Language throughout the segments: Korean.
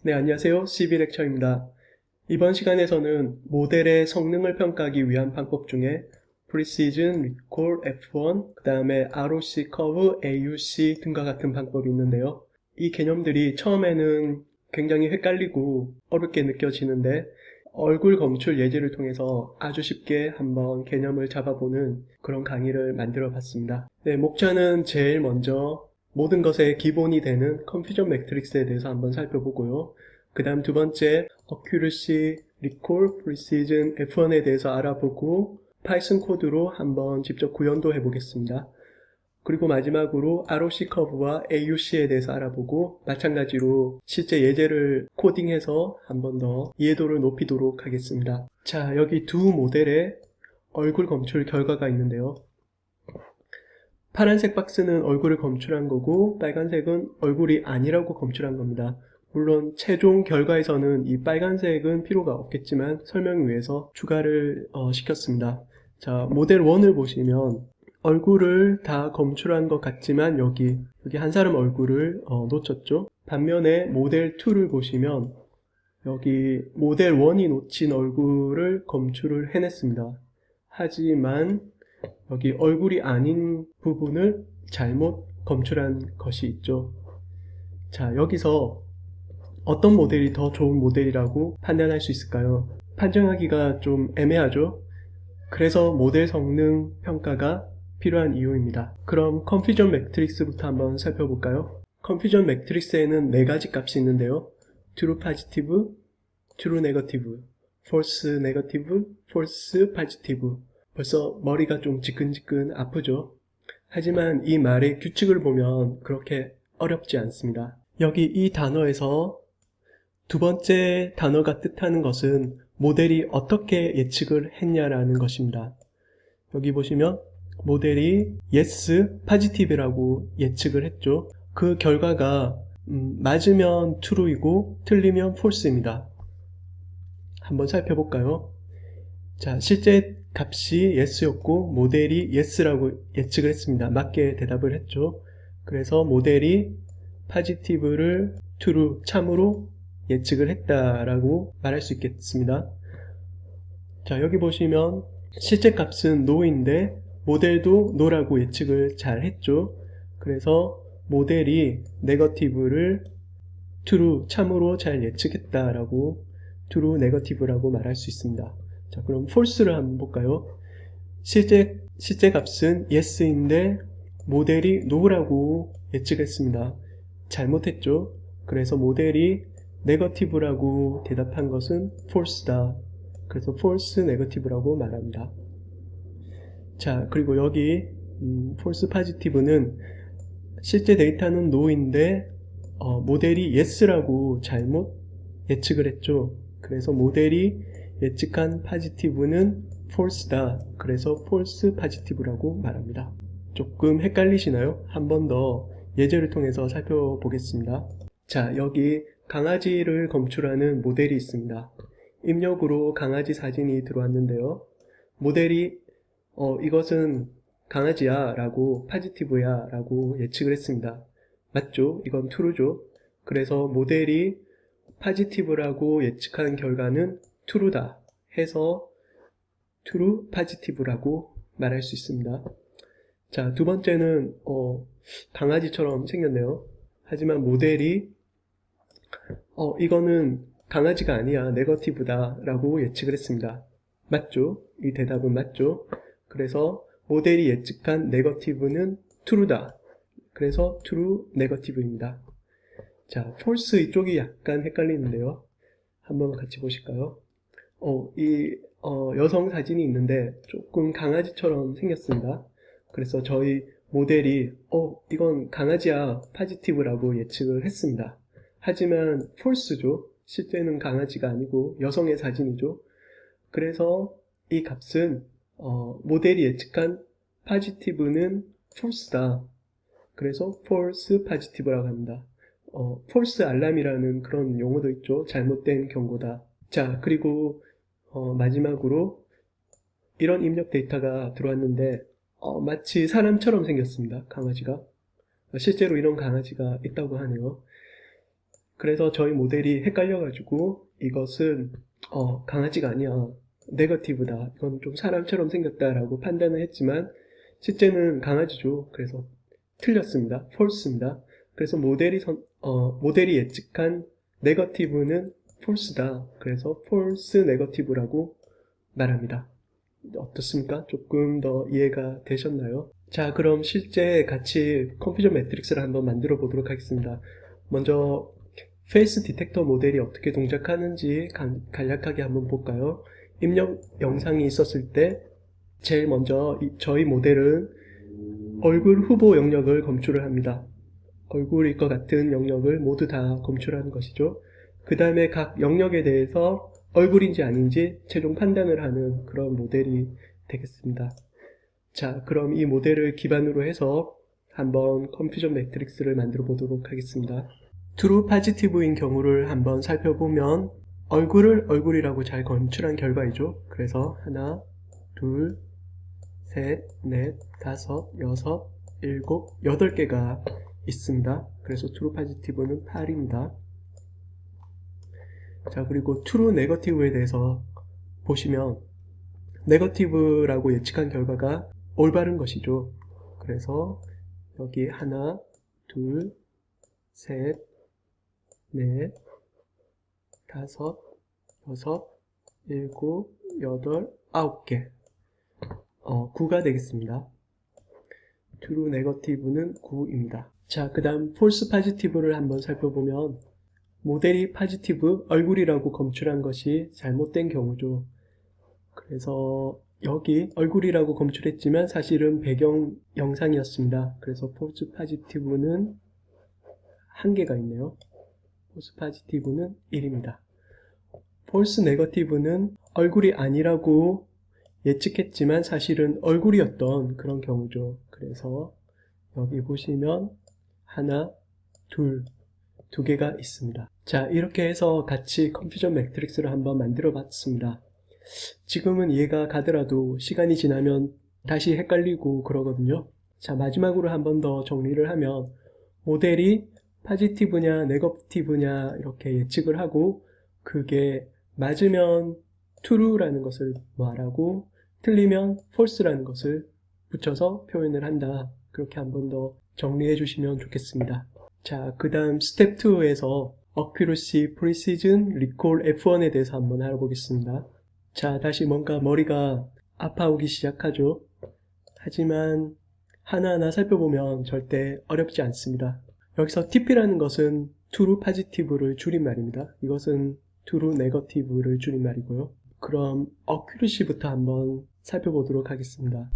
네, 안녕하세요. CV렉처입니다. 이번 시간에서는 모델의 성능을 평가하기 위한 방법 중에 Precision, Recall, F1, 그 다음에 ROC 커브, AUC 등과 같은 방법이 있는데요. 이 개념들이 처음에는 굉장히 헷갈리고 어렵게 느껴지는데 얼굴 검출 예제를 통해서 아주 쉽게 한번 개념을 잡아보는 그런 강의를 만들어 봤습니다. 네, 목차는 제일 먼저 모든 것의 기본이 되는 컨퓨전 매트릭스에 대해서 한번 살펴보고요. 그 다음 두 번째, Accuracy, Recall, Precision, F1에 대해서 알아보고 파이썬 코드로 한번 직접 구현도 해보겠습니다. 그리고 마지막으로 ROC 커브와 AUC에 대해서 알아보고 마찬가지로 실제 예제를 코딩해서 한번 더 이해도를 높이도록 하겠습니다. 자, 여기 두 모델의 얼굴 검출 결과가 있는데요. 파란색 박스는 얼굴을 검출한 거고 빨간색은 얼굴이 아니라고 검출한 겁니다. 물론 최종 결과에서는 이 빨간색은 필요가 없겠지만 설명을 위해서 추가를 시켰습니다. 자, 모델 1을 보시면 얼굴을 다 검출한 것 같지만 여기 한 사람 얼굴을 놓쳤죠. 반면에 모델 2를 보시면 여기 모델 1이 놓친 얼굴을 검출을 해냈습니다. 하지만 여기 얼굴이 아닌 부분을 잘못 검출한 것이 있죠. 자, 여기서 어떤 모델이 더 좋은 모델이라고 판단할 수 있을까요? 판정하기가 좀 애매하죠? 그래서 모델 성능 평가가 필요한 이유입니다. 그럼 컨퓨전 매트릭스부터 한번 살펴볼까요? 컨퓨전 매트릭스에는 4가지 값이 있는데요. true positive, true negative, false negative, false positive. 벌써 머리가 좀 지끈지끈 아프죠? 하지만 이 말의 규칙을 보면 그렇게 어렵지 않습니다. 여기 이 단어에서 두 번째 단어가 뜻하는 것은 모델이 어떻게 예측을 했냐라는 것입니다. 여기 보시면 모델이 yes, positive라고 예측을 했죠. 그 결과가 맞으면 true이고 틀리면 false입니다. 한번 살펴볼까요? 자, 실제 값이 yes였고 모델이 yes라고 예측을 했습니다. 맞게 대답을 했죠. 그래서 모델이 positive를 true, 참으로 예측을 했다라고 말할 수 있겠습니다. 자, 여기 보시면 실제 값은 no인데 모델도 no라고 예측을 잘 했죠. 그래서 모델이 negative를 true, 참으로 잘 예측했다라고 true, negative라고 말할 수 있습니다. 자, 그럼 false를 한번 볼까요? 실제 값은 yes인데 모델이 no라고 예측했습니다. 잘못했죠. 그래서 모델이 negative라고 대답한 것은 false다. 그래서 false negative라고 말합니다. 자, 그리고 여기 false positive는 실제 데이터는 no인데 모델이 yes라고 잘못 예측을 했죠. 그래서 모델이 예측한 positive는 false다. 그래서 false positive라고 말합니다. 조금 헷갈리시나요? 한 번 더 예제를 통해서 살펴보겠습니다. 자, 여기 강아지를 검출하는 모델이 있습니다. 입력으로 강아지 사진이 들어왔는데요. 모델이 이것은 강아지야 라고 positive야 라고 예측을 했습니다. 맞죠? 이건 true죠. 그래서 모델이 positive라고 예측한 결과는 true다 해서 true positive라고 말할 수 있습니다. 자, 두 번째는 강아지처럼 생겼네요. 하지만 모델이 이거는 강아지가 아니야, 네거티브다 라고 예측을 했습니다. 맞죠? 이 대답은 맞죠? 그래서 모델이 예측한 네거티브는 true다. 그래서 true negative입니다. 자, false 이쪽이 약간 헷갈리는데요. 한번 같이 보실까요? 여성 사진이 있는데 조금 강아지처럼 생겼습니다. 그래서 저희 모델이 이건 강아지야, positive라고 예측을 했습니다. 하지만 false죠. 실제는 강아지가 아니고 여성의 사진이죠. 그래서 이 값은 모델이 예측한 positive는 false다. 그래서 false positive라고 합니다. false 알람이라는 그런 용어도 있죠. 잘못된 경고다. 자, 그리고 마지막으로 이런 입력 데이터가 들어왔는데 마치 사람처럼 생겼습니다. 강아지가. 실제로 이런 강아지가 있다고 하네요. 그래서 저희 모델이 헷갈려가지고 이것은 강아지가 아니야. 네거티브다. 이건 좀 사람처럼 생겼다라고 판단을 했지만 실제는 강아지죠. 그래서 틀렸습니다. false입니다. 그래서 모델이 예측한 네거티브는 false다. 그래서 false negative라고 말합니다. 어떻습니까? 조금 더 이해가 되셨나요? 자, 그럼 실제 같이 컴퓨터 매트릭스를 한번 만들어 보도록 하겠습니다. 먼저 페이스 디텍터 모델이 어떻게 동작하는지 간략하게 한번 볼까요? 입력 영상이 있었을 때 제일 먼저 저희 모델은 얼굴 후보 영역을 검출을 합니다. 얼굴일 것 같은 영역을 모두 다 검출하는 것이죠. 그 다음에 각 영역에 대해서 얼굴인지 아닌지 최종 판단을 하는 그런 모델이 되겠습니다. 자, 그럼 이 모델을 기반으로 해서 한번 컨퓨전 매트릭스를 만들어 보도록 하겠습니다. 트루 파지티브인 경우를 한번 살펴보면 얼굴을 얼굴이라고 잘 검출한 결과이죠. 그래서 하나, 둘, 셋, 넷, 다섯, 여섯, 일곱, 8개가 있습니다. 그래서 트루 파지티브는 8입니다. 자, 그리고 트루 네거티브에 대해서 보시면 네거티브라고 예측한 결과가 올바른 것이죠. 그래서 여기 하나, 둘, 셋, 넷, 다섯, 여섯, 일곱, 여덟, 9개 9가 되겠습니다. 트루 네거티브는 9입니다. 자, 그 다음 폴스 파지티브를 한번 살펴보면 모델이 파지티브 얼굴이라고 검출한 것이 잘못된 경우죠. 그래서 여기 얼굴이라고 검출했지만 사실은 배경 영상이었습니다. 그래서 폴스 파지티브는 1개가 있네요. 폴스 파지티브는 1입니다. 폴스 네거티브는 얼굴이 아니라고 예측했지만 사실은 얼굴이었던 그런 경우죠. 그래서 여기 보시면 하나, 둘, 2개가 있습니다. 자, 이렇게 해서 같이 컨퓨전 매트릭스를 한번 만들어 봤습니다. 지금은 이해가 가더라도 시간이 지나면 다시 헷갈리고 그러거든요. 자, 마지막으로 한번 더 정리를 하면 모델이 파지티브냐 네거티브냐 이렇게 예측을 하고 그게 맞으면 true라는 것을 말하고 틀리면 false라는 것을 붙여서 표현을 한다. 그렇게 한번 더 정리해 주시면 좋겠습니다. 자, 그 다음 스텝 2에서 accuracy, precision, recall F1에 대해서 한번 알아보겠습니다. 자, 다시 뭔가 머리가 아파오기 시작하죠. 하지만 하나하나 살펴보면 절대 어렵지 않습니다. 여기서 TP라는 것은 true positive를 줄임말입니다. 이것은 true negative를 줄임말이고요. 그럼 accuracy부터 한번 살펴보도록 하겠습니다.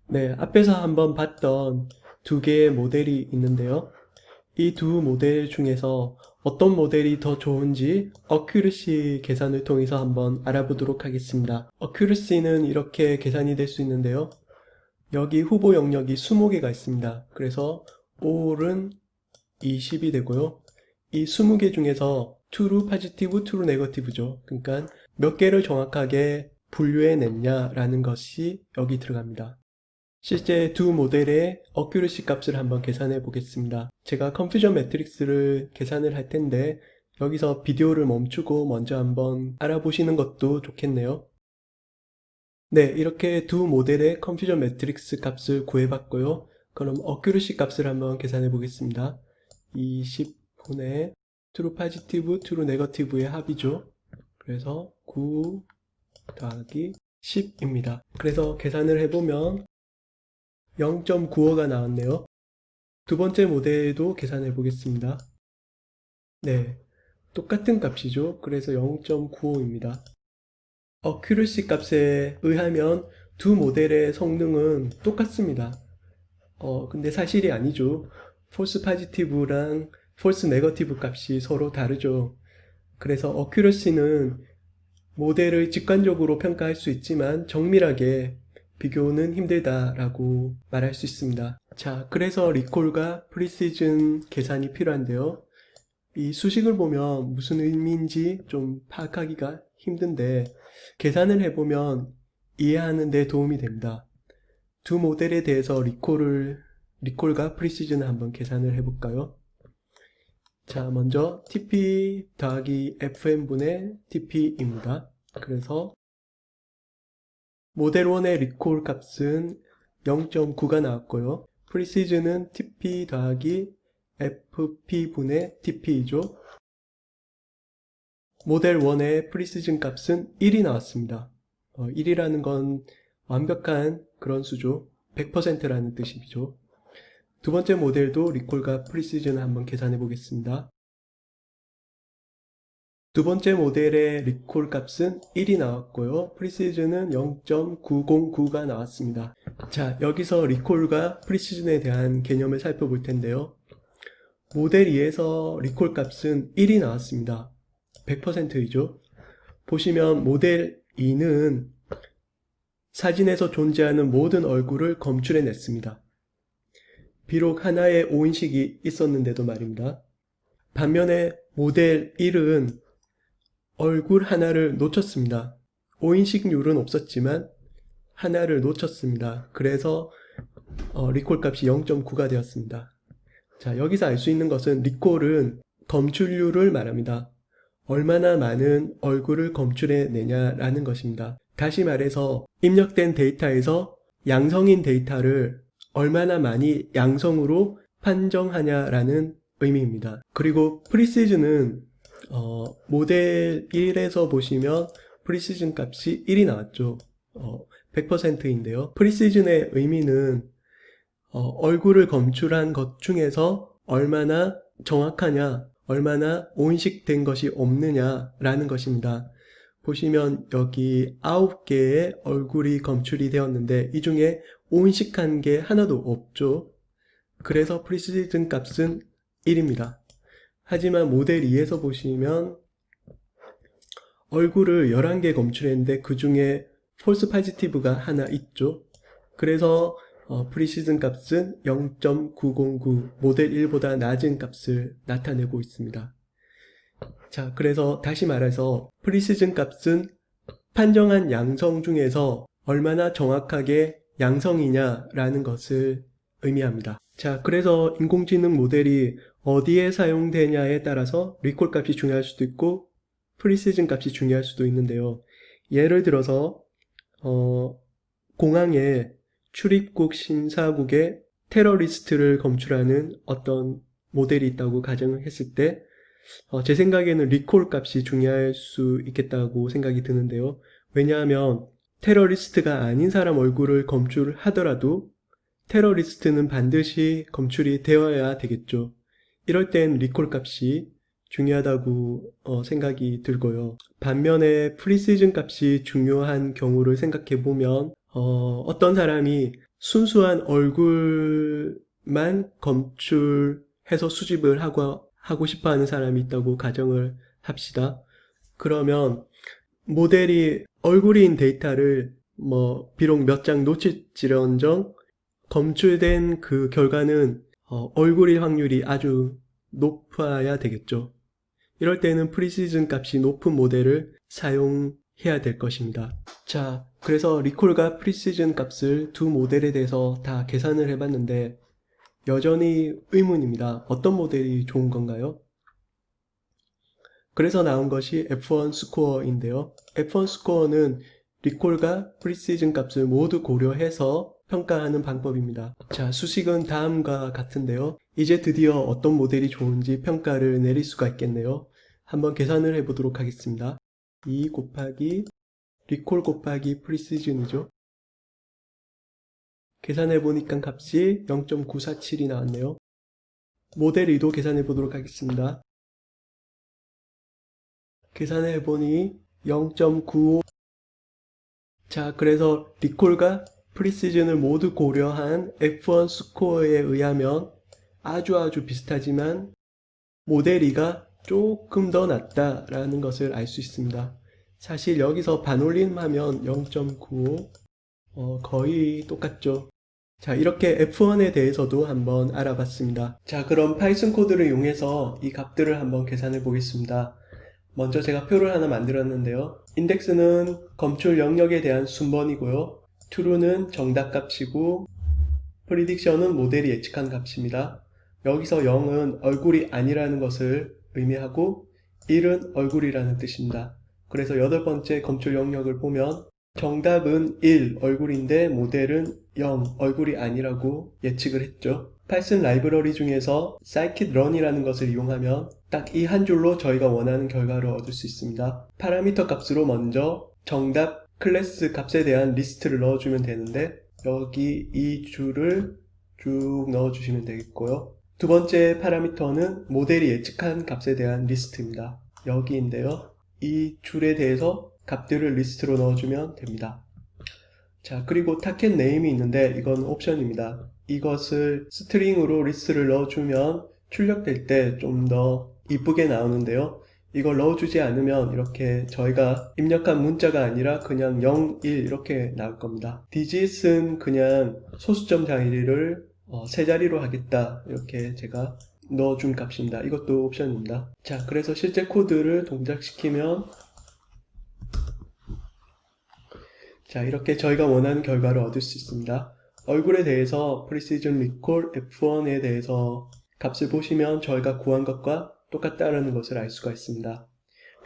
네, 앞에서 한번 봤던 2개의 모델이 있는데요. 이 두 모델 중에서 어떤 모델이 더 좋은지 accuracy 계산을 통해서 한번 알아보도록 하겠습니다. accuracy는 이렇게 계산이 될 수 있는데요. 여기 후보 영역이 20개가 있습니다. 그래서 all은 20이 되고요. 이 20개 중에서 true, positive, true, negative죠. 그러니까 몇 개를 정확하게 분류해냈냐라는 것이 여기 들어갑니다. 실제 두 모델의 accuracy 값을 한번 계산해 보겠습니다. 제가 컨퓨전 매트릭스를 계산을 할 텐데 여기서 비디오를 멈추고 먼저 한번 알아보시는 것도 좋겠네요. 네, 이렇게 두 모델의 컨퓨전 매트릭스 값을 구해봤고요. 그럼 accuracy 값을 한번 계산해 보겠습니다. 20분의 true positive, true negative의 합이죠. 그래서 9 더하기 10입니다. 그래서 계산을 해보면 0.95가 나왔네요. 두 번째 모델도 계산해 보겠습니다. 네, 똑같은 값이죠. 그래서 0.95입니다. accuracy 값에 의하면 두 모델의 성능은 똑같습니다. 근데 사실이 아니죠. false positive랑 false negative 값이 서로 다르죠. 그래서 accuracy는 모델을 직관적으로 평가할 수 있지만 정밀하게 비교는 힘들다라고 말할 수 있습니다. 자, 그래서 리콜과 프리시즌 계산이 필요한데요. 이 수식을 보면 무슨 의미인지 좀 파악하기가 힘든데 계산을 해보면 이해하는 데 도움이 됩니다. 두 모델에 대해서 리콜과 프리시즌을 한번 계산을 해볼까요? 자, 먼저 TP 더하기 FN분의 TP입니다. 그래서 모델 1의 리콜 값은 0.9가 나왔고요. 프리시즌은 TP 더하기 FP분의 TP이죠. 모델 1의 프리시즌 값은 1이 나왔습니다. 1이라는 건 완벽한 그런 수죠. 100%라는 뜻이죠. 두 번째 모델도 리콜과 프리시즌을 한번 계산해 보겠습니다. 두 번째 모델의 리콜 값은 1이 나왔고요. 프리시즌은 0.909가 나왔습니다. 자, 여기서 리콜과 프리시즌에 대한 개념을 살펴볼 텐데요. 모델 2에서 리콜 값은 1이 나왔습니다. 100%이죠. 보시면 모델 2는 사진에서 존재하는 모든 얼굴을 검출해냈습니다. 비록 하나의 오인식이 있었는데도 말입니다. 반면에 모델 1은 얼굴 하나를 놓쳤습니다. 오인식률은 없었지만 하나를 놓쳤습니다. 그래서 리콜 값이 0.9가 되었습니다. 자, 여기서 알 수 있는 것은 리콜은 검출률을 말합니다. 얼마나 많은 얼굴을 검출해내냐라는 것입니다. 다시 말해서 입력된 데이터에서 양성인 데이터를 얼마나 많이 양성으로 판정하냐라는 의미입니다. 그리고 프리시즌은 모델 1에서 보시면 프리시즌 값이 1이 나왔죠. 100%인데요. 프리시즌의 의미는 얼굴을 검출한 것 중에서 얼마나 정확하냐, 얼마나 오인식된 것이 없느냐라는 것입니다. 보시면 여기 9개의 얼굴이 검출이 되었는데 이 중에 오인식한 게 하나도 없죠. 그래서 프리시즌 값은 1입니다. 하지만 모델 2에서 보시면 얼굴을 11개 검출했는데 그 중에 폴스 파지티브가 하나 있죠. 그래서 프리시즌 값은 0.909, 모델 1보다 낮은 값을 나타내고 있습니다. 자, 그래서 다시 말해서 프리시즌 값은 판정한 양성 중에서 얼마나 정확하게 양성이냐라는 것을 의미합니다. 자, 그래서 인공지능 모델이 어디에 사용되냐에 따라서 리콜 값이 중요할 수도 있고 프리시즌 값이 중요할 수도 있는데요. 예를 들어서 공항에 출입국 신사국의 테러리스트를 검출하는 어떤 모델이 있다고 가정을 했을 때 제 생각에는 리콜 값이 중요할 수 있겠다고 생각이 드는데요. 왜냐하면 테러리스트가 아닌 사람 얼굴을 검출하더라도 테러리스트는 반드시 검출이 되어야 되겠죠. 이럴 땐 리콜 값이 중요하다고 생각이 들고요. 반면에 프리시즌 값이 중요한 경우를 생각해 보면 어떤 사람이 순수한 얼굴만 검출해서 수집을 하고 싶어 하는 사람이 있다고 가정을 합시다. 그러면 모델이 얼굴인 데이터를 비록 몇 장 놓칠지언정 검출된 그 결과는 얼굴일 확률이 아주 높아야 되겠죠. 이럴 때는 프리시즌 값이 높은 모델을 사용해야 될 것입니다. 자, 그래서 리콜과 프리시즌 값을 두 모델에 대해서 다 계산을 해봤는데 여전히 의문입니다. 어떤 모델이 좋은 건가요? 그래서 나온 것이 F1 스코어인데요. F1 스코어는 리콜과 프리시즌 값을 모두 고려해서 평가하는 방법입니다. 자, 수식은 다음과 같은데요. 이제 드디어 어떤 모델이 좋은지 평가를 내릴 수가 있겠네요. 한번 계산을 해보도록 하겠습니다. 2 곱하기 리콜 곱하기 프리시즌이죠. 계산해보니까 값이 0.947이 나왔네요. 모델 2도 계산해보도록 하겠습니다. 계산해보니 0.95. 자, 그래서 리콜과 프리시즌을 모두 고려한 F1 스코어에 의하면 아주 비슷하지만 모델 2가 조금 더 낫다라는 것을 알 수 있습니다. 사실 여기서 반올림하면 0.95 거의 똑같죠. 자, 이렇게 F1에 대해서도 한번 알아봤습니다. 자, 그럼 파이썬 코드를 이용해서 이 값들을 한번 계산해 보겠습니다. 먼저 제가 표를 하나 만들었는데요. 인덱스는 검출 영역에 대한 순번이고요. true는 정답 값이고 prediction은 모델이 예측한 값입니다. 여기서 0은 얼굴이 아니라는 것을 의미하고 1은 얼굴이라는 뜻입니다. 그래서 여덟 번째 검출 영역을 보면 정답은 1 얼굴인데 모델은 0 얼굴이 아니라고 예측을 했죠. 파이썬 라이브러리 중에서 scikit-learn이라는 것을 이용하면 딱 이 한 줄로 저희가 원하는 결과를 얻을 수 있습니다. 파라미터 값으로 먼저 정답 클래스 값에 대한 리스트를 넣어주면 되는데 여기 이 줄을 쭉 넣어주시면 되겠고요. 두 번째 파라미터는 모델이 예측한 값에 대한 리스트입니다. 여기인데요. 이 줄에 대해서 값들을 리스트로 넣어주면 됩니다. 자, 그리고 타켓 네임이 있는데 이건 옵션입니다. 이것을 스트링으로 리스트를 넣어주면 출력될 때 좀 더 이쁘게 나오는데요. 이걸 넣어주지 않으면 이렇게 저희가 입력한 문자가 아니라 그냥 0, 1 이렇게 나올 겁니다. digit은 그냥 소수점 자리를 세 자리로 하겠다 이렇게 제가 넣어준 값입니다. 이것도 옵션입니다. 자, 그래서 실제 코드를 동작시키면 자, 이렇게 저희가 원하는 결과를 얻을 수 있습니다. 얼굴에 대해서 Precision Recall F1에 대해서 값을 보시면 저희가 구한 것과 똑같다는 것을 알 수가 있습니다.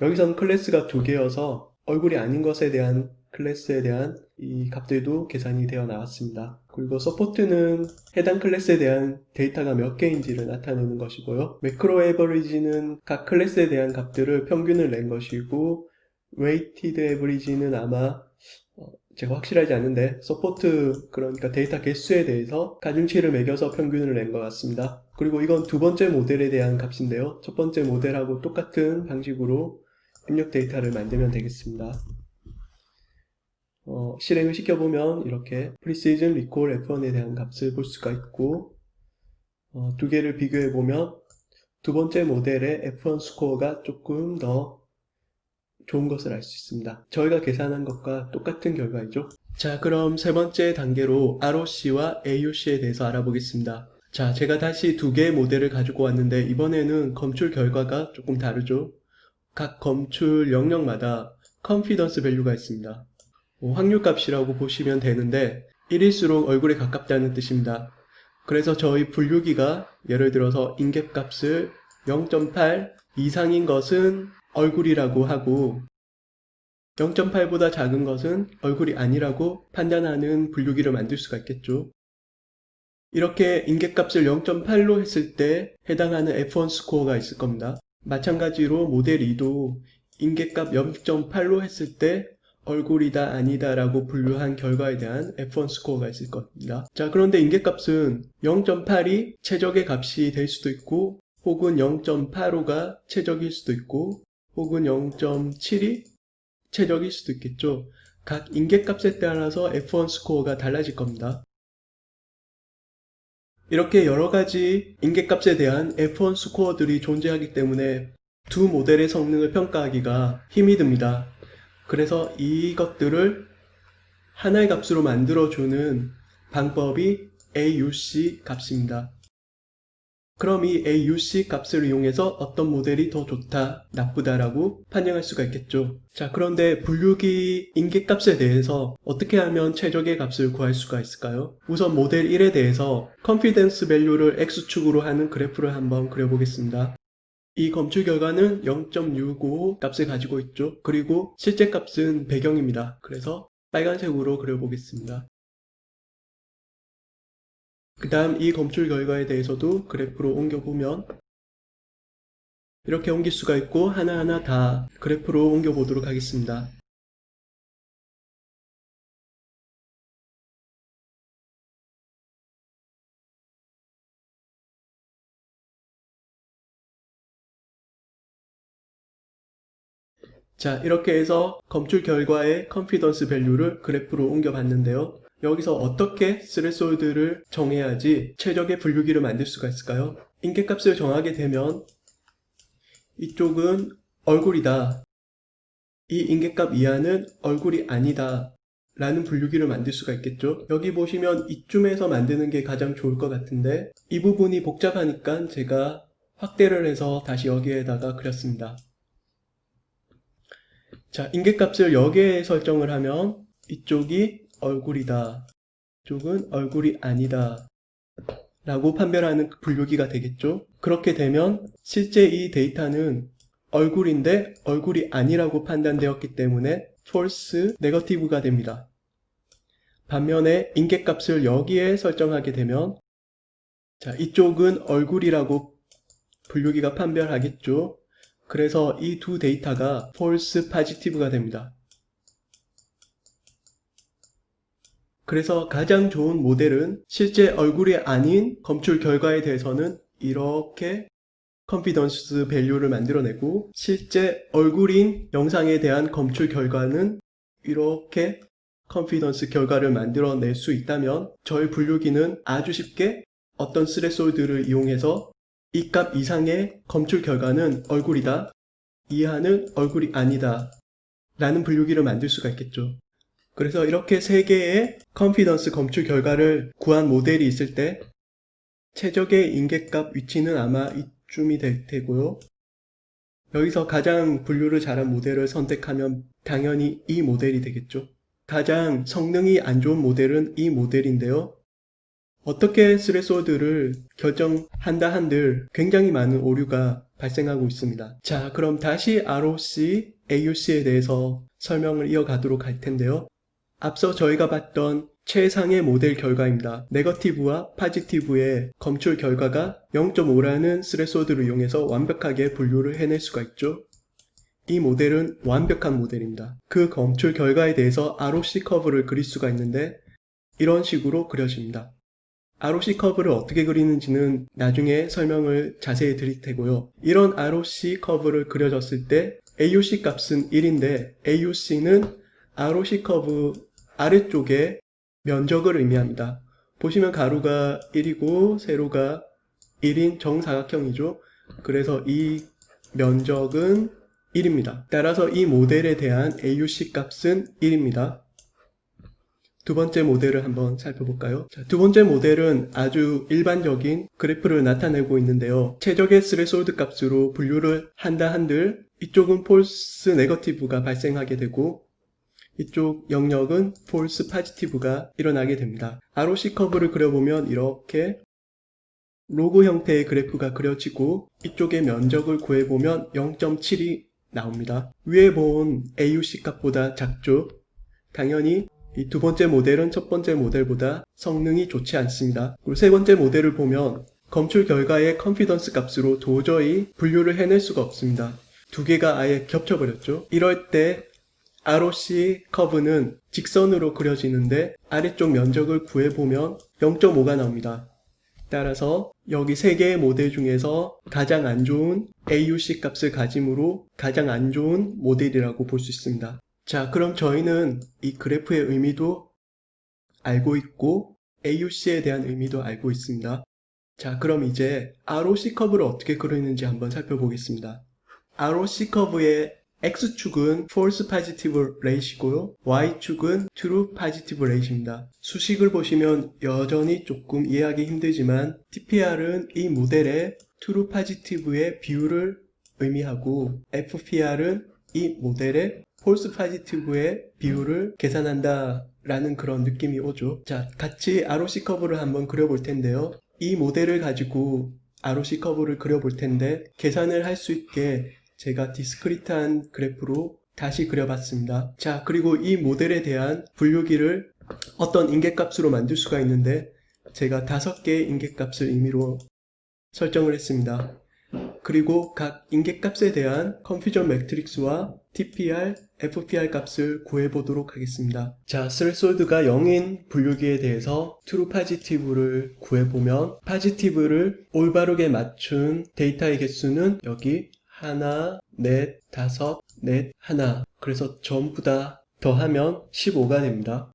여기서는 클래스가 두 개여서 얼굴이 아닌 것에 대한 클래스에 대한 이 값들도 계산이 되어 나왔습니다. 그리고 서포트는 해당 클래스에 대한 데이터가 몇 개인지를 나타내는 것이고요. 매크로 에버리지는 각 클래스에 대한 값들을 평균을 낸 것이고 웨이티드 에버리지는 아마 제가 확실하지 않은데 서포트 그러니까 데이터 개수에 대해서 가중치를 매겨서 평균을 낸 것 같습니다. 그리고 이건 두 번째 모델에 대한 값인데요. 첫 번째 모델하고 똑같은 방식으로 입력 데이터를 만들면 되겠습니다. 실행을 시켜보면 이렇게 Precision Recall F1에 대한 값을 볼 수가 있고 두 개를 비교해보면 두 번째 모델의 F1 스코어가 조금 더 좋은 것을 알 수 있습니다. 저희가 계산한 것과 똑같은 결과이죠. 자, 그럼 세 번째 단계로 ROC와 AUC에 대해서 알아보겠습니다. 자, 제가 다시 두 개의 모델을 가지고 왔는데 이번에는 검출 결과가 조금 다르죠. 각 검출 영역마다 컨피던스 밸류가 있습니다. 확률값이라고 보시면 되는데 1일수록 얼굴에 가깝다는 뜻입니다. 그래서 저희 분류기가 예를 들어서 인계값을 0.8 이상인 것은 얼굴이라고 하고 0.8보다 작은 것은 얼굴이 아니라고 판단하는 분류기를 만들 수가 있겠죠. 이렇게 인계값을 0.8로 했을 때 해당하는 F1 스코어가 있을 겁니다. 마찬가지로 모델 2도 인계값 0.8로 했을 때 얼굴이다 아니다 라고 분류한 결과에 대한 F1 스코어가 있을 겁니다. 자, 그런데 인계값은 0.8이 최적의 값이 될 수도 있고 혹은 0.85가 최적일 수도 있고 혹은 0.7이 최적일 수도 있겠죠. 각 인계값에 따라서 F1 스코어가 달라질 겁니다. 이렇게 여러가지 인계값에 대한 F1 스코어들이 존재하기 때문에 두 모델의 성능을 평가하기가 힘이 듭니다. 그래서 이것들을 하나의 값으로 만들어주는 방법이 AUC 값입니다. 그럼 이 AUC 값을 이용해서 어떤 모델이 더 좋다, 나쁘다라고 판정할 수가 있겠죠. 자, 그런데 분류기 인계값에 대해서 어떻게 하면 최적의 값을 구할 수가 있을까요? 우선 모델 1에 대해서 컨피던스 밸류를 X축으로 하는 그래프를 한번 그려보겠습니다. 이 검출 결과는 0.65 값을 가지고 있죠. 그리고 실제 값은 배경입니다. 그래서 빨간색으로 그려보겠습니다. 그 다음 이 검출 결과에 대해서도 그래프로 옮겨보면 이렇게 옮길 수가 있고 하나하나 다 그래프로 옮겨보도록 하겠습니다. 자, 이렇게 해서 검출 결과의 컨피던스 밸류를 그래프로 옮겨봤는데요. 여기서 어떻게 스레솔드를 정해야지 최적의 분류기를 만들 수가 있을까요? 인계값을 정하게 되면 이쪽은 얼굴이다. 이 인계값 이하는 얼굴이 아니다. 라는 분류기를 만들 수가 있겠죠. 여기 보시면 이쯤에서 만드는 게 가장 좋을 것 같은데 이 부분이 복잡하니까 제가 확대를 해서 다시 여기에다가 그렸습니다. 자, 인계값을 여기에 설정을 하면 이쪽이 얼굴이다. 이쪽은 얼굴이 아니다. 라고 판별하는 분류기가 되겠죠. 그렇게 되면 실제 이 데이터는 얼굴인데 얼굴이 아니라고 판단되었기 때문에 false negative가 됩니다. 반면에 인계값을 여기에 설정하게 되면 자, 이쪽은 얼굴이라고 분류기가 판별하겠죠. 그래서 이 두 데이터가 false positive가 됩니다. 그래서 가장 좋은 모델은 실제 얼굴이 아닌 검출 결과에 대해서는 이렇게 컨피던스 밸류를 만들어내고 실제 얼굴인 영상에 대한 검출 결과는 이렇게 컨피던스 결과를 만들어낼 수 있다면 저희 분류기는 아주 쉽게 어떤 스레솔드를 이용해서 이 값 이상의 검출 결과는 얼굴이다, 이하는 얼굴이 아니다 라는 분류기를 만들 수가 있겠죠. 그래서 이렇게 세 개의 컨피던스 검출 결과를 구한 모델이 있을 때 최적의 인계값 위치는 아마 이쯤이 될 테고요. 여기서 가장 분류를 잘한 모델을 선택하면 당연히 이 모델이 되겠죠. 가장 성능이 안 좋은 모델은 이 모델인데요. 어떻게 스레솔드를 결정한다 한들 굉장히 많은 오류가 발생하고 있습니다. 자, 그럼 다시 ROC, AUC에 대해서 설명을 이어가도록 할 텐데요. 앞서 저희가 봤던 최상의 모델 결과입니다. 네거티브와 파지티브의 검출 결과가 0.5라는 스레솔드를 이용해서 완벽하게 분류를 해낼 수가 있죠. 이 모델은 완벽한 모델입니다. 그 검출 결과에 대해서 ROC 커브를 그릴 수가 있는데 이런 식으로 그려집니다. ROC 커브를 어떻게 그리는지는 나중에 설명을 자세히 드릴 테고요. 이런 ROC 커브를 그려졌을 때 AUC 값은 1인데 AUC는 ROC 커브 아래쪽에 면적을 의미합니다. 보시면 가로가 1이고 세로가 1인 정사각형이죠. 그래서 이 면적은 1입니다. 따라서 이 모델에 대한 AUC 값은 1입니다. 두 번째 모델을 한번 살펴볼까요? 자, 두 번째 모델은 아주 일반적인 그래프를 나타내고 있는데요. 최적의 스레솔드 값으로 분류를 한다 한들 이쪽은 폴스 네거티브가 발생하게 되고 이쪽 영역은 폴스 파지티브가 일어나게 됩니다. ROC 커브를 그려보면 이렇게 로그 형태의 그래프가 그려지고 이쪽의 면적을 구해보면 0.7이 나옵니다. 위에 본 AUC 값보다 작죠? 당연히 이 두 번째 모델은 첫 번째 모델보다 성능이 좋지 않습니다. 그리고 세 번째 모델을 보면 검출 결과의 컨피던스 값으로 도저히 분류를 해낼 수가 없습니다. 두 개가 아예 겹쳐버렸죠. 이럴 때 ROC 커브는 직선으로 그려지는데 아래쪽 면적을 구해보면 0.5가 나옵니다. 따라서 여기 세 개의 모델 중에서 가장 안 좋은 AUC 값을 가짐으로 가장 안 좋은 모델이라고 볼 수 있습니다. 자, 그럼 저희는 이 그래프의 의미도 알고 있고 AUC에 대한 의미도 알고 있습니다. 자, 그럼 이제 ROC 커브를 어떻게 그리는지 한번 살펴보겠습니다. ROC 커브의 X축은 false positive rate이고요. Y축은 true positive rate입니다. 수식을 보시면 여전히 조금 이해하기 힘들지만 TPR은 이 모델의 true positive의 비율을 의미하고 FPR은 이 모델의 false positive의 비율을 계산한다 라는 그런 느낌이 오죠. 자, 같이 ROC 커브를 한번 그려볼 텐데요. 이 모델을 가지고 ROC 커브를 그려볼 텐데 계산을 할 수 있게 제가 디스크리트한 그래프로 다시 그려봤습니다. 자, 그리고 이 모델에 대한 분류기를 어떤 인계값으로 만들 수가 있는데 제가 5개의 인계값을 임의로 설정을 했습니다. 그리고 각 인계값에 대한 컨퓨전 매트릭스와 TPR, FPR 값을 구해보도록 하겠습니다. 자, 스레솔드가 0인 분류기에 대해서 true positive를 구해보면 positive를 올바르게 맞춘 데이터의 개수는 여기 하나, 넷, 다섯, 넷, 하나. 그래서 전부 다 더하면 15가 됩니다.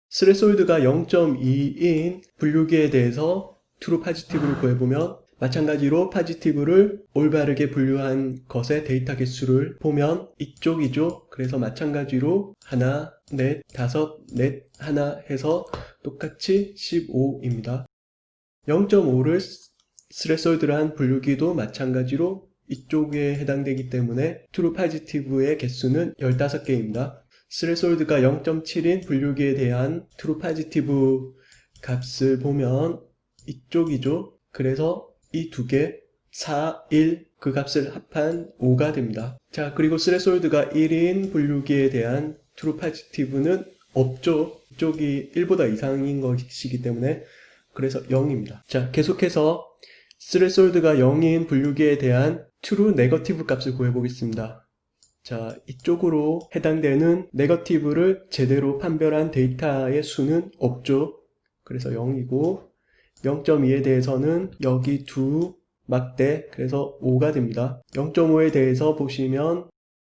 스레솔드가 0.2인 분류기에 대해서 true positive를 구해보면 마찬가지로 positive를 올바르게 분류한 것의 데이터 개수를 보면 이쪽이죠. 그래서 마찬가지로 하나, 넷, 다섯, 넷, 하나 해서 똑같이 15입니다. 0.5를 스레솔드를 한 분류기도 마찬가지로 이쪽에 해당되기 때문에 true positive의 개수는 15개입니다. 스레솔드가 0.7인 분류기에 대한 true positive 값을 보면 이쪽이죠. 그래서 이 두 개 4, 1 그 값을 합한 5가 됩니다. 자, 그리고 스레솔드가 1인 분류기에 대한 true positive는 없죠. 이쪽이 1보다 이상인 것이기 때문에 그래서 0입니다. 자, 계속해서 스레솔드가 0인 분류기에 대한 true negative 값을 구해보겠습니다. 자, 이쪽으로 해당되는 네거티브를 제대로 판별한 데이터의 수는 없죠. 그래서 0이고 0.2에 대해서는 여기 두 막대, 그래서 5가 됩니다. 0.5에 대해서 보시면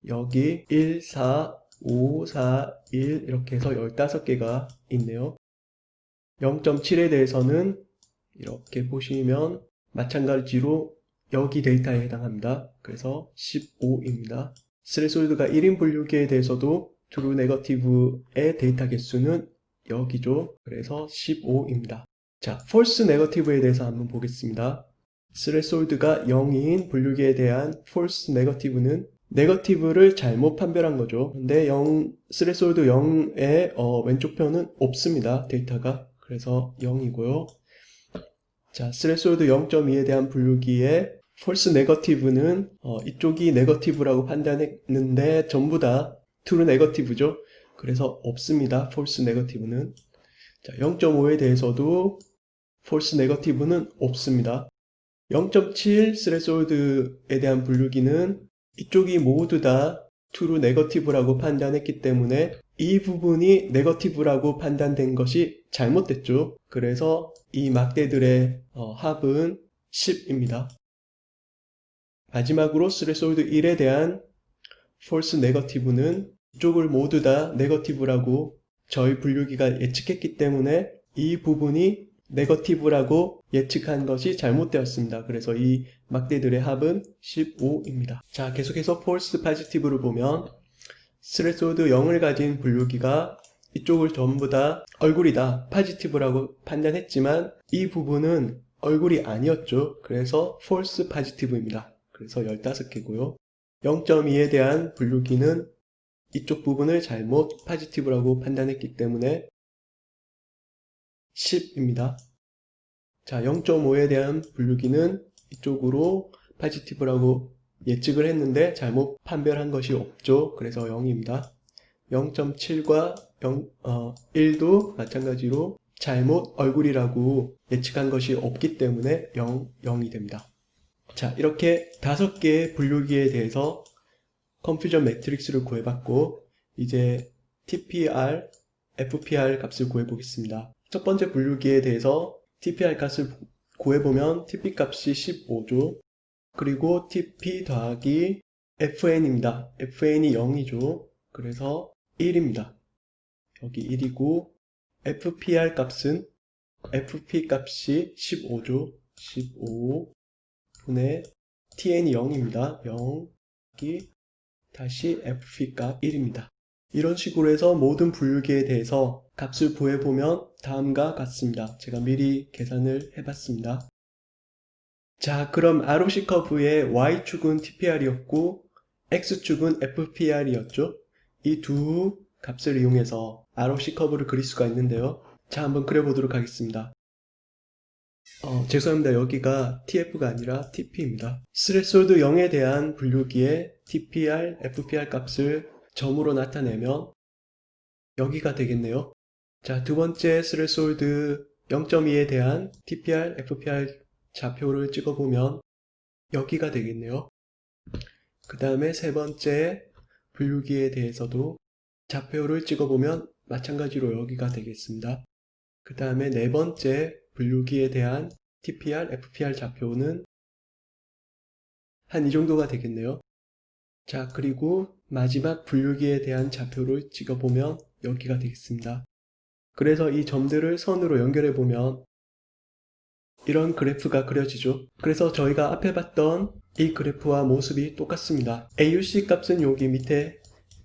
여기 1, 4, 5, 4, 1 이렇게 해서 15개가 있네요. 0.7에 대해서는 이렇게 보시면 마찬가지로 여기 데이터에 해당합니다. 그래서 15입니다. 스레솔드가 1인 분류기에 대해서도 true negative의 데이터 개수는 여기죠. 그래서 15입니다. 자, false negative에 대해서 한번 보겠습니다. 스레솔드가 0인 분류기에 대한 false negative는 네거티브를 잘못 판별한 거죠. 근데 스레솔드 0의 왼쪽 편은 없습니다. 데이터가. 그래서 0이고요. 자, 스레솔드 0.2에 대한 분류기에 false negative는 이쪽이 negative라고 판단했는데 전부 다 true negative죠. 그래서 없습니다. false negative는. 자, 0.5에 대해서도 false negative는 없습니다. 0.7 스레솔드에 대한 분류기는 이쪽이 모두 다 true negative라고 판단했기 때문에 이 부분이 negative라고 판단된 것이 잘못됐죠. 그래서 이 막대들의 합은 10입니다. 마지막으로 스레솔드 1에 대한 false negative는 이쪽을 모두 다 negative라고 저희 분류기가 예측했기 때문에 이 부분이 네거티브라고 예측한 것이 잘못되었습니다. 그래서 이 막대들의 합은 15입니다. 자, 계속해서 false positive를 보면 스레솔드 0을 가진 분류기가 이쪽을 전부 다 얼굴이다, positive라고 판단했지만 이 부분은 얼굴이 아니었죠. 그래서 false positive입니다. 그래서 15개고요. 0.2에 대한 분류기는 이쪽 부분을 잘못 positive라고 판단했기 때문에 10입니다. 자, 0.5에 대한 분류기는 이쪽으로 positive라고 예측을 했는데 잘못 판별한 것이 없죠. 그래서 0입니다. 0.7과 1도 마찬가지로 잘못 얼굴이라고 예측한 것이 없기 때문에 0이 됩니다. 자, 이렇게 5개의 분류기에 대해서 컨퓨전 매트릭스를 구해봤고 이제 TPR, FPR 값을 구해보겠습니다. 첫 번째 분류기에 대해서 TPR 값을 구해보면 TP 값이 15죠. 그리고 TP 더하기 FN입니다. FN이 0이죠. 그래서 1입니다. 여기 1이고 FPR 값은 FP 값이 15죠. 15 분의 TN이 0입니다. 0 여기 다시 FP 값 1입니다. 이런 식으로 해서 모든 분류기에 대해서 값을 구해보면 다음과 같습니다. 제가 미리 계산을 해봤습니다. 자, 그럼 ROC 커브의 Y축은 TPR이었고 X축은 FPR이었죠. 이 두 값을 이용해서 ROC 커브를 그릴 수가 있는데요. 자, 한번 그려보도록 하겠습니다. 죄송합니다. 여기가 TF가 아니라 TP입니다. 스레솔드 0에 대한 분류기에 TPR, FPR 값을 점으로 나타내면 여기가 되겠네요. 자, 두 번째 스레솔드 0.2에 대한 TPR, FPR 좌표를 찍어보면 여기가 되겠네요. 그 다음에 세 번째 분류기에 대해서도 좌표를 찍어보면 마찬가지로 여기가 되겠습니다. 그 다음에 네 번째 분류기에 대한 TPR, FPR 좌표는 한 이 정도가 되겠네요. 자, 그리고 마지막 분류기에 대한 좌표를 찍어보면 여기가 되겠습니다. 그래서 이 점들을 선으로 연결해보면 이런 그래프가 그려지죠. 그래서 저희가 앞에 봤던 이 그래프와 모습이 똑같습니다. AUC 값은 여기 밑에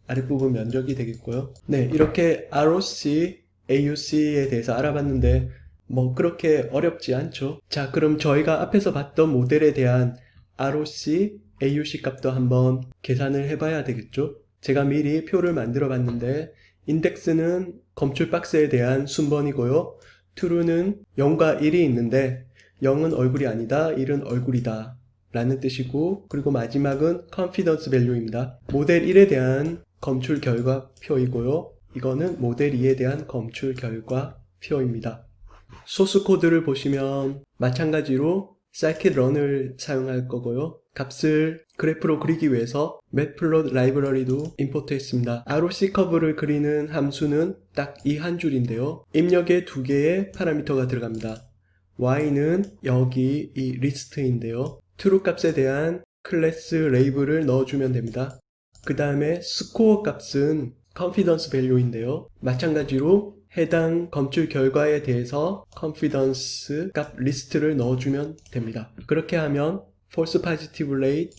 아랫부분 면적이 되겠고요. 네, 이렇게 ROC, AUC에 대해서 알아봤는데 뭐 그렇게 어렵지 않죠. 자, 그럼 저희가 앞에서 봤던 모델에 대한 ROC, AUC 값도 한번 계산을 해봐야 되겠죠. 제가 미리 표를 만들어 봤는데 인덱스는 검출 박스에 대한 순번이고요. true는 0과 1이 있는데 0은 얼굴이 아니다, 1은 얼굴이다 라는 뜻이고, 그리고 마지막은 confidence value입니다. 모델 1에 대한 검출 결과표이고요. 이거는 모델 2에 대한 검출 결과표입니다. 소스 코드를 보시면 마찬가지로 scikit-learn을 사용할 거고요. 값을 그래프로 그리기 위해서 matplotlib 라이브러리도 임포트했습니다. ROC 커브를 그리는 함수는 딱 이 한 줄인데요. 입력에 두 개의 파라미터가 들어갑니다. y는 여기 이 리스트인데요. true 값에 대한 클래스 레이블을 넣어주면 됩니다. 그 다음에 스코어 값은 confidence value인데요. 마찬가지로 해당 검출 결과에 대해서 confidence 값 리스트를 넣어주면 됩니다. 그렇게 하면 false positive rate,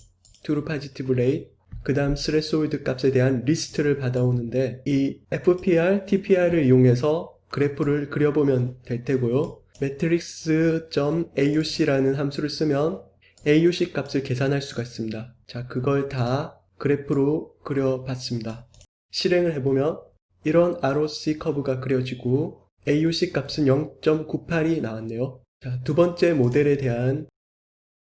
true positive rate, 그 다음 threshold 값에 대한 리스트를 받아오는데, 이 FPR, TPR을 이용해서 그래프를 그려보면 될 테고요. matrix.auc라는 함수를 쓰면 AUC 값을 계산할 수가 있습니다. 자, 그걸 다 그래프로 그려봤습니다. 실행을 해보면 이런 ROC 커브가 그려지고 AUC 값은 0.98이 나왔네요. 자, 두 번째 모델에 대한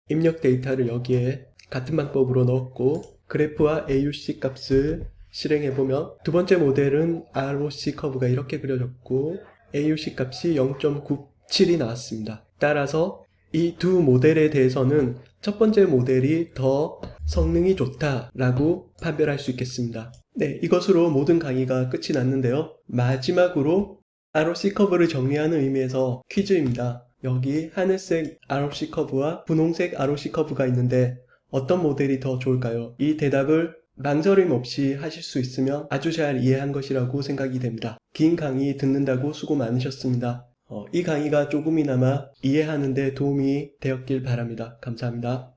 입력 데이터를 여기에 같은 방법으로 넣었고, 그래프와 AUC 값을 실행해보면 두 번째 모델은 ROC 커브가 이렇게 그려졌고 AUC 값이 0.97이 나왔습니다. 따라서 이 두 모델에 대해서는 첫 번째 모델이 더 성능이 좋다라고 판별할 수 있겠습니다. 네, 이것으로 모든 강의가 끝이 났는데요. 마지막으로 ROC 커브를 정리하는 의미에서 퀴즈입니다. 여기 하늘색 ROC 커브와 분홍색 ROC 커브가 있는데 어떤 모델이 더 좋을까요? 이 대답을 망설임 없이 하실 수 있으면 아주 잘 이해한 것이라고 생각이 됩니다. 긴 강의 듣는다고 수고 많으셨습니다. 이 강의가 조금이나마 이해하는 데 도움이 되었길 바랍니다. 감사합니다.